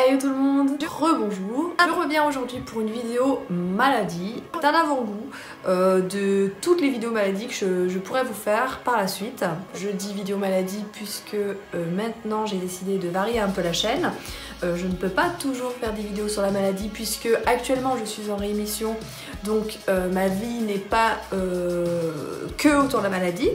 Hey tout le monde, rebonjour. Je reviens aujourd'hui pour une vidéo maladie. C'est un avant-goût de toutes les vidéos maladies que je pourrais vous faire par la suite. Je dis vidéo maladie puisque maintenant j'ai décidé de varier un peu la chaîne. Je ne peux pas toujours faire des vidéos sur la maladie puisque actuellement je suis en réémission, donc ma vie n'est pas que autour de la maladie.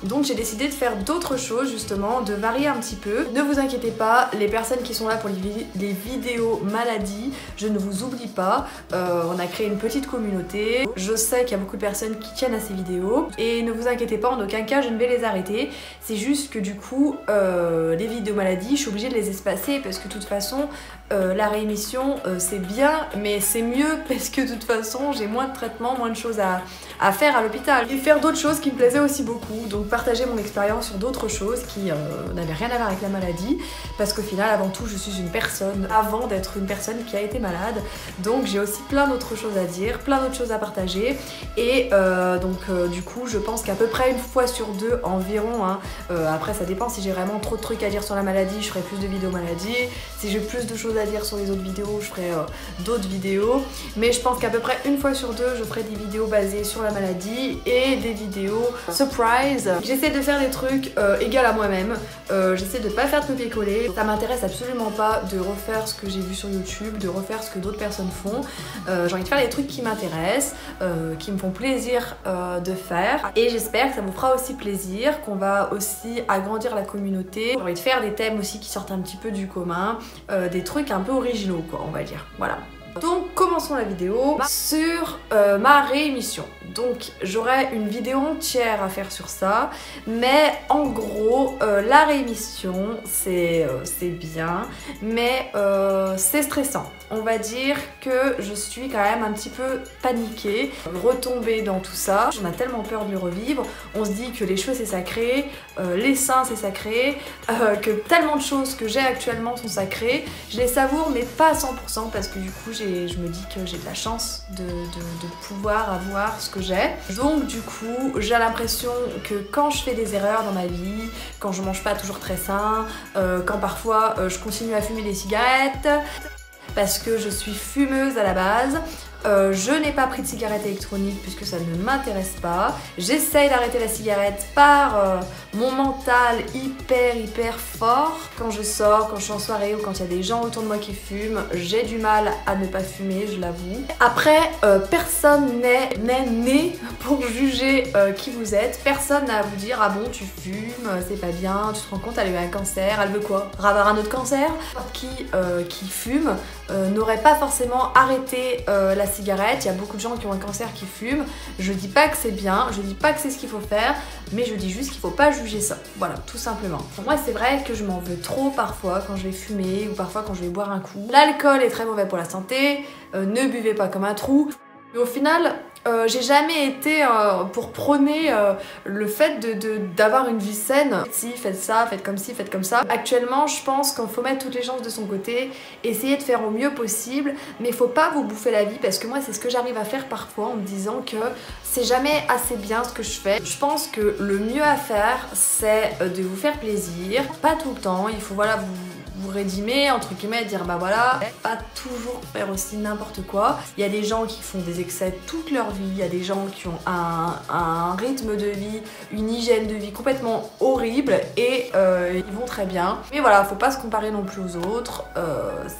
Donc j'ai décidé de faire d'autres choses justement, de varier un petit peu. Ne vous inquiétez pas, les personnes qui sont là pour les vidéos maladies, je ne vous oublie pas. On a créé une petite communauté. Je sais qu'il y a beaucoup de personnes qui tiennent à ces vidéos. Et ne vous inquiétez pas, en aucun cas je ne vais les arrêter. C'est juste que du coup, les vidéos maladies, je suis obligée de les espacer parce que de toute façon, la réémission c'est bien, mais c'est mieux parce que de toute façon j'ai moins de traitements, moins de choses à faire à l'hôpital. Et faire d'autres choses qui me plaisaient aussi beaucoup. Donc partager mon expérience sur d'autres choses qui n'avaient rien à voir avec la maladie, parce qu'au final avant tout je suis une personne avant d'être une personne qui a été malade, donc j'ai aussi plein d'autres choses à dire, plein d'autres choses à partager. Et du coup je pense qu'à peu près une fois sur deux environ, hein, après ça dépend, si j'ai vraiment trop de trucs à dire sur la maladie je ferai plus de vidéos maladie, si j'ai plus de choses à dire sur les autres vidéos je ferai d'autres vidéos, mais je pense qu'à peu près une fois sur deux je ferai des vidéos basées sur la maladie et des vidéos surprise. J'essaie de faire des trucs égales à moi-même, j'essaie de pas faire de copier-coller. Ça m'intéresse absolument pas de refaire ce que j'ai vu sur YouTube, de refaire ce que d'autres personnes font. J'ai envie de faire des trucs qui m'intéressent, qui me font plaisir de faire, et j'espère que ça vous fera aussi plaisir, qu'on va aussi agrandir la communauté. J'ai envie de faire des thèmes aussi qui sortent un petit peu du commun, des trucs un peu originaux quoi, on va dire, voilà. Donc commençons la vidéo sur ma réémission. Donc j'aurai une vidéo entière à faire sur ça, mais en gros la réémission c'est bien, mais c'est stressant. On va dire que je suis quand même un petit peu paniquée, retomber dans tout ça. On a tellement peur de le revivre, on se dit que les cheveux c'est sacré, les seins c'est sacré, que tellement de choses que j'ai actuellement sont sacrées. Je les savoure mais pas à 100% parce que du coup je me dis que j'ai de la chance de pouvoir avoir ce que j'ai. Donc du coup j'ai l'impression que quand je fais des erreurs dans ma vie, quand je mange pas toujours très sain, quand parfois je continue à fumer des cigarettes, parce que je suis fumeuse à la base. Je n'ai pas pris de cigarette électronique puisque ça ne m'intéresse pas. J'essaye d'arrêter la cigarette par mon mental hyper fort. Quand je sors, quand je suis en soirée ou quand il y a des gens autour de moi qui fument, j'ai du mal à ne pas fumer, je l'avoue. Après, personne n'est né pour juger qui vous êtes. Personne n'a à vous dire ah bon tu fumes, c'est pas bien, tu te rends compte, elle a eu un cancer, elle veut quoi? Avoir un autre cancer? Qui fume n'aurait pas forcément arrêté la cigarette. Il y a beaucoup de gens qui ont un cancer qui fument. Je dis pas que c'est bien, je dis pas que c'est ce qu'il faut faire, mais je dis juste qu'il faut pas juger ça. Voilà, tout simplement. Pour moi, c'est vrai que je m'en veux trop parfois quand je vais fumer ou parfois quand je vais boire un coup. L'alcool est très mauvais pour la santé, ne buvez pas comme un trou. Mais au final, j'ai jamais été pour prôner le fait d'avoir une vie saine. Si, faites ça, faites comme ci, faites comme ça. Actuellement, je pense qu'il faut mettre toutes les chances de son côté, essayer de faire au mieux possible, mais il faut pas vous bouffer la vie, parce que moi, c'est ce que j'arrive à faire parfois en me disant que c'est jamais assez bien ce que je fais. Je pense que le mieux à faire, c'est de vous faire plaisir. Pas tout le temps, il faut voilà vous rédimer, entre guillemets, dire bah voilà, pas toujours faire aussi n'importe quoi. Il y a des gens qui font des excès toute leur vie, il y a des gens qui ont un rythme de vie, une hygiène de vie complètement horrible et ils vont très bien. Mais voilà, faut pas se comparer non plus aux autres,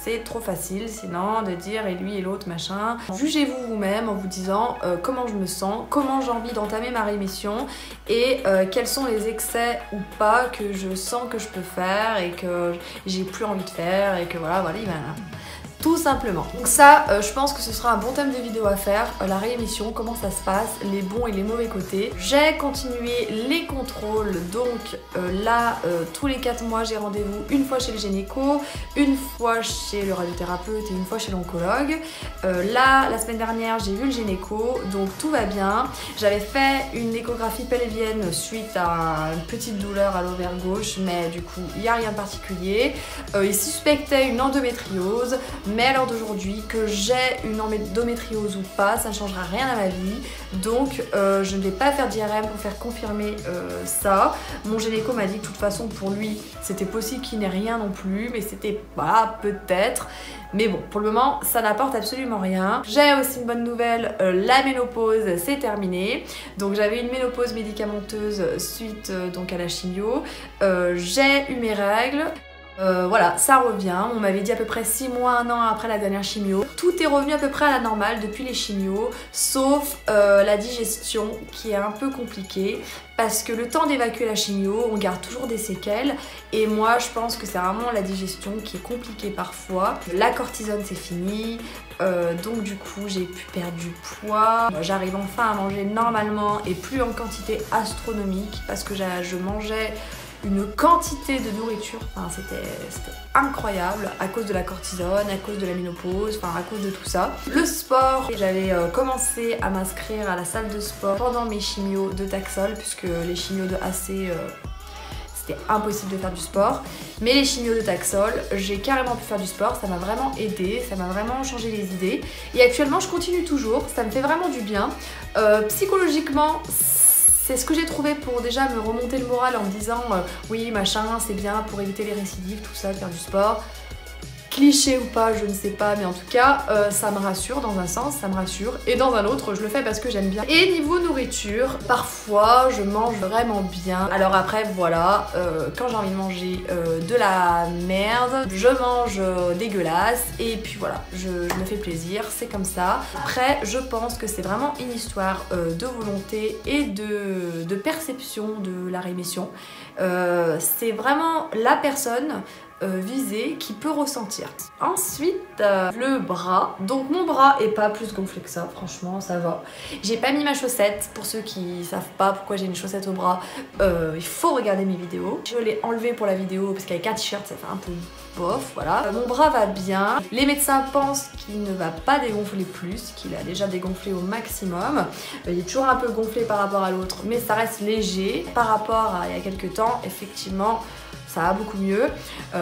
c'est trop facile sinon de dire et lui et l'autre machin. Jugez-vous vous-même en vous disant comment je me sens, comment j'ai envie d'entamer ma rémission et quels sont les excès ou pas que je sens que je peux faire et que j'ai plus envie de faire et que voilà, tout simplement. Donc ça, je pense que ce sera un bon thème de vidéo à faire, la réémission, comment ça se passe, les bons et les mauvais côtés. J'ai continué les contrôles, donc là, tous les 4 mois, j'ai rendez-vous une fois chez le gynéco, une fois chez le radiothérapeute et une fois chez l'oncologue. Là, la semaine dernière, j'ai vu le gynéco, donc tout va bien. J'avais fait une échographie pelvienne suite à une petite douleur à l'ovaire gauche, mais du coup, il n'y a rien de particulier. Il suspectait une endométriose, Mais à l'heure d'aujourd'hui, que j'ai une endométriose ou pas, ça ne changera rien à ma vie. Donc je ne vais pas faire d'IRM pour faire confirmer ça. Mon gynéco m'a dit que de toute façon pour lui c'était possible qu'il n'ait rien non plus, mais c'était voilà, peut-être. Mais bon, pour le moment, ça n'apporte absolument rien. J'ai aussi une bonne nouvelle, la ménopause, c'est terminé. Donc j'avais une ménopause médicamenteuse suite donc à la chimio. J'ai eu mes règles. Voilà, ça revient. On m'avait dit à peu près 6 mois, 1 an après la dernière chimio. Tout est revenu à peu près à la normale depuis les chimios, sauf la digestion qui est un peu compliquée. Parce que le temps d'évacuer la chimio, on garde toujours des séquelles. Et moi, je pense que c'est vraiment la digestion qui est compliquée parfois. La cortisone, c'est fini. Donc du coup, j'ai pu perdre du poids. J'arrive enfin à manger normalement et plus en quantité astronomique. Parce que je mangeais une quantité de nourriture, enfin, c'était incroyable à cause de la cortisone, à cause de la ménopause, enfin à cause de tout ça. Le sport, j'avais commencé à m'inscrire à la salle de sport pendant mes chimios de Taxol, puisque les chimios de AC c'était impossible de faire du sport. Mais les chimios de Taxol, j'ai carrément pu faire du sport, ça m'a vraiment aidé, ça m'a vraiment changé les idées. Et actuellement je continue toujours, ça me fait vraiment du bien. Psychologiquement, c'est ce que j'ai trouvé pour déjà me remonter le moral en me disant oui machin c'est bien pour éviter les récidives, tout ça, faire du sport. Cliché ou pas, je ne sais pas, mais en tout cas, ça me rassure dans un sens, ça me rassure. Et dans un autre, je le fais parce que j'aime bien. Et niveau nourriture, parfois, je mange vraiment bien. Alors après, voilà, quand j'ai envie de manger de la merde, je mange dégueulasse. Et puis voilà, je me fais plaisir, c'est comme ça. Après, je pense que c'est vraiment une histoire de volonté et de perception de la rémission. C'est vraiment la personne visée qui peut ressentir. Ensuite, le bras. Donc mon bras est pas plus gonflé que ça, franchement, ça va. J'ai pas mis ma chaussette. Pour ceux qui savent pas pourquoi j'ai une chaussette au bras, il faut regarder mes vidéos. Je l'ai enlevé pour la vidéo parce qu'avec un t-shirt, ça fait un peu bof, voilà. Mon bras va bien. Les médecins pensent qu'il ne va pas dégonfler plus, qu'il a déjà dégonflé au maximum. Il est toujours un peu gonflé par rapport à l'autre, mais ça reste léger. Par rapport à il y a quelques temps, effectivement, ça va beaucoup mieux.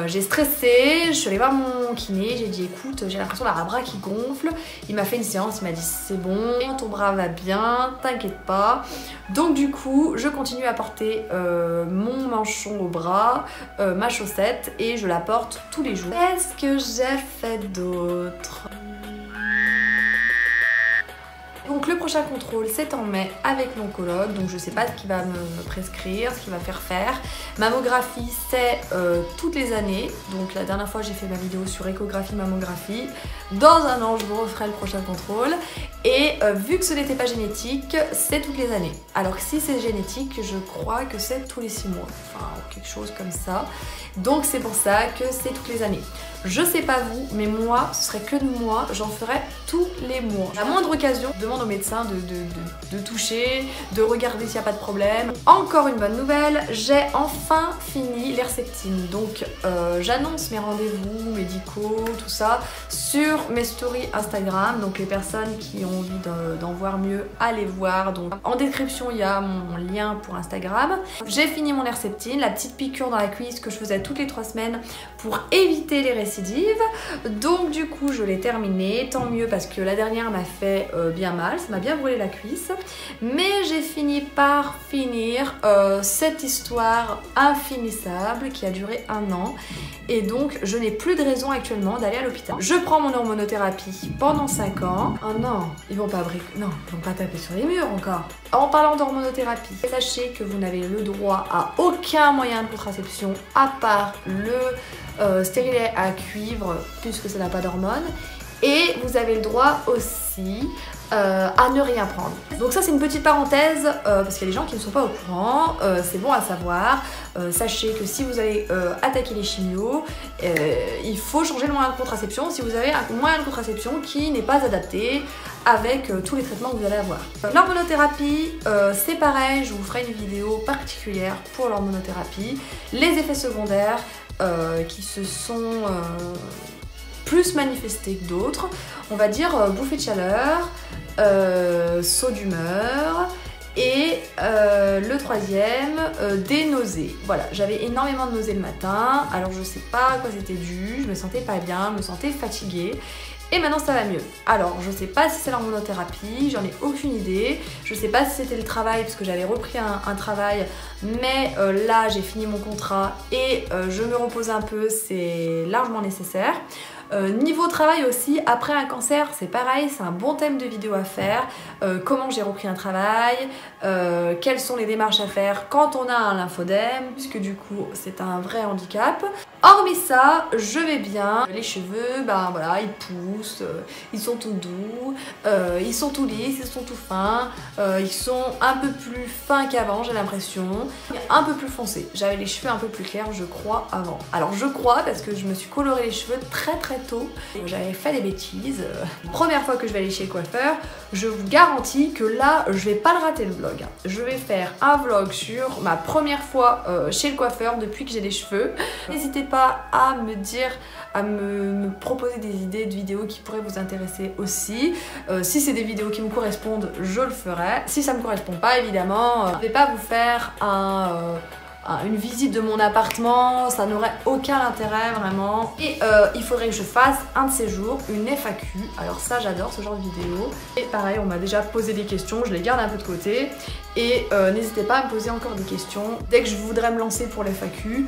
J'ai stressé, je suis allée voir mon kiné, j'ai dit écoute, j'ai l'impression d'avoir un bras qui gonfle. Il m'a fait une séance, il m'a dit c'est bon, ton bras va bien, t'inquiète pas. Donc du coup, je continue à porter mon manchon au bras, ma chaussette, et je la porte tous les jours. Qu'est-ce que j'ai fait d'autre ? Donc le prochain contrôle c'est en mai avec l'oncologue, donc je sais pas ce qu'il va me prescrire, ce qu'il va faire. Mammographie c'est toutes les années, donc la dernière fois j'ai fait ma vidéo sur échographie, mammographie. Dans un an je vous referai le prochain contrôle. Et vu que ce n'était pas génétique, c'est toutes les années. Alors que si c'est génétique, je crois que c'est tous les 6 mois, enfin quelque chose comme ça. Donc c'est pour ça que c'est toutes les années. Je sais pas vous, mais moi, ce serait que moi, j'en ferais tous les mois. À la moindre occasion, je demande au médecin de toucher, de regarder s'il n'y a pas de problème. Encore une bonne nouvelle, j'ai enfin fini l'Herceptine. Donc j'annonce mes rendez-vous médicaux, tout ça, sur mes stories Instagram. Donc les personnes qui ont envie d'en voir mieux, allez voir. Donc en description, il y a mon lien pour Instagram. J'ai fini mon Herceptine, la petite piqûre dans la cuisse que je faisais toutes les 3 semaines pour éviter les récidives. Donc du coup je l'ai terminé, tant mieux parce que la dernière m'a fait bien mal, ça m'a bien brûlé la cuisse. Mais j'ai fini par finir cette histoire infinissable qui a duré 1 an. Et donc je n'ai plus de raison actuellement d'aller à l'hôpital. Je prends mon hormonothérapie pendant 5 ans. Oh non, ils vont pas non, ils vont pas taper sur les murs encore. En parlant d'hormonothérapie, sachez que vous n'avez le droit à aucun moyen de contraception à part le stérilet à cuivre puisque ça n'a pas d'hormones. Et vous avez le droit aussi à ne rien prendre. Donc ça c'est une petite parenthèse parce qu'il y a des gens qui ne sont pas au courant, c'est bon à savoir. Sachez que si vous allez attaquer les chimios, il faut changer le moyen de contraception si vous avez un moyen de contraception qui n'est pas adapté avec tous les traitements que vous allez avoir. L'hormonothérapie, c'est pareil, je vous ferai une vidéo particulière pour l'hormonothérapie. Les effets secondaires qui se sont plus manifestés que d'autres, on va dire bouffée de chaleur, saut d'humeur Et le troisième, des nausées. Voilà, j'avais énormément de nausées le matin, alors je sais pas à quoi c'était dû, je me sentais pas bien, je me sentais fatiguée. Et maintenant ça va mieux. Alors je sais pas si c'est l'hormonothérapie, j'en ai aucune idée. Je sais pas si c'était le travail parce que j'avais repris un travail, mais là j'ai fini mon contrat et je me repose un peu, c'est largement nécessaire. Niveau travail aussi, après un cancer, c'est pareil, c'est un bon thème de vidéo à faire. Comment j'ai repris un travail, quelles sont les démarches à faire quand on a un lymphodème, puisque du coup c'est un vrai handicap. Hormis ça, je vais bien. Les cheveux, ben voilà, ils poussent, ils sont tout doux, ils sont tout lisses, ils sont tout fins, ils sont un peu plus fins qu'avant, j'ai l'impression. Un peu plus foncés. J'avais les cheveux un peu plus clairs, je crois, avant. Alors je crois parce que je me suis coloré les cheveux très tôt. J'avais fait des bêtises. Première fois que je vais aller chez le coiffeur, je vous garantis que là, je vais pas le rater le vlog. Je vais faire un vlog sur ma première fois chez le coiffeur depuis que j'ai les cheveux. N'hésitez pas à me dire, à me proposer des idées de vidéos qui pourraient vous intéresser aussi. Si c'est des vidéos qui me correspondent, je le ferai. Si ça me correspond pas, évidemment, je vais pas vous faire une visite de mon appartement, ça n'aurait aucun intérêt vraiment. Et il faudrait que je fasse un de ces jours une FAQ. Alors ça, j'adore ce genre de vidéo. Et pareil, on m'a déjà posé des questions, je les garde un peu de côté. Et n'hésitez pas à me poser encore des questions. Dès que je voudrais me lancer pour les FAQ,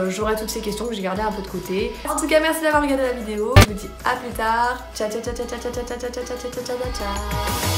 j'aurai toutes ces questions que j'ai gardées un peu de côté. En tout cas, merci d'avoir regardé la vidéo. Je vous dis à plus tard. Ciao, ciao, ciao, ciao, ciao, ciao, ciao, ciao, ciao, ciao, ciao, ciao.